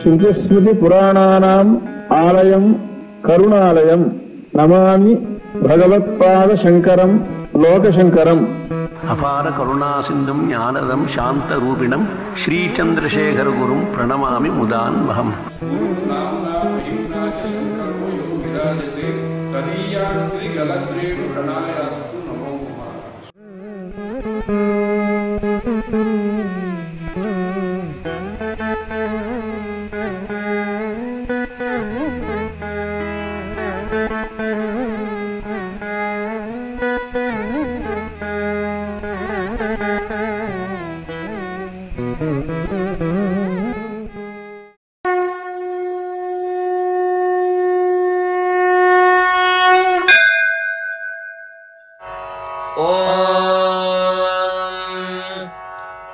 श्रुतिस्मृति पुराणानाम् आलयम् करुणालयम् नमामि भगवत्पाद शंकरम् लोकशंकरम्। अपार करुणा सिंधुं ज्ञानदं शांतरूपिणं श्रीचंद्रशेखर गुरुं प्रणमामि मुदान्वहम्।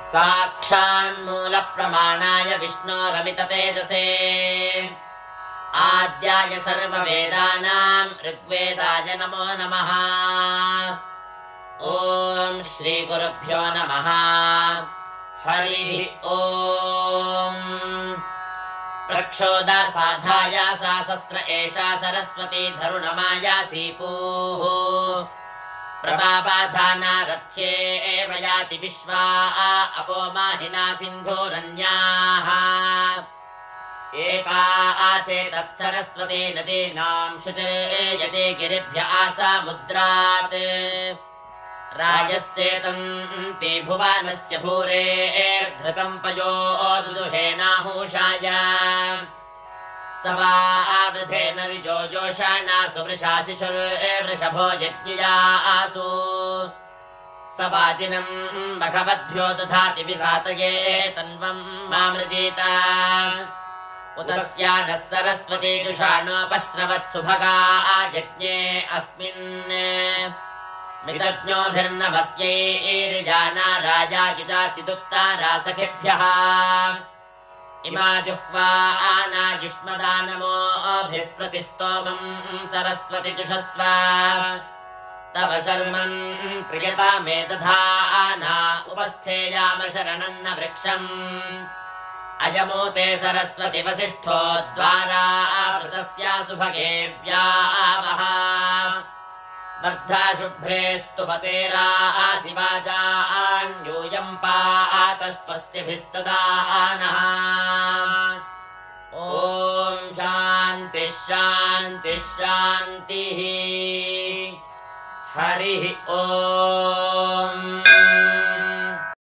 साक्षान्मूल प्रमाणाय विष्णोरमित तेजसे आद्याय सर्ववेदानां ऋग्वेदाय नमो नमः। ओम श्री गुरुभ्यो नमः। हरि ओम। प्रक्षोदा साधाया सासस्र एषा सरस्वती धरुणमाया सीपूः प्रभाबाधाना रथ्ये एव याति विश्वा अपो माहिना सिन्धुरन्याः एका आचेतत् सरस्वती नदीनां शुचिर्यते गिरिभ्य आसामुद्रात् रायश्चेतन्ति भुवनस्य भूरेर्घृतं पयो दुदुहेनाहूषाय सवावधेन विजोजोषाणा सुवृषा शिशुर्वृषभो यज्ञया आसु सवाजिनं भगवद्भ्यो दधाति विसातये तन्वं मामृजीत उत स्या नः सरस्वती जुषाणोपश्रवत्सुभगा यज्ञे अस्मिन् मितज्ञोभिर्नभस्यैर्जाना राजा युजाचिदुत्तारा सखिभ्यः इमा जुह्वा आनायुष्मदानमोभिः प्रतिस्तोमं सरस्वति जुषस्व तव शर्मन् प्रियता मे दधाना उपस्थेयाम शरणन्न वृक्षम् अयमोते सरस्वति वसिष्ठो द्वारा आवृतस्या सुभगे व्यावः वर्धा शुभ्रे स्तुपतेरा आसिवाजान्यूयं पात स्वस्तिभिः सदा नः। ॐ शान्ति शान्ति शान्तिः। हरिः ॐ।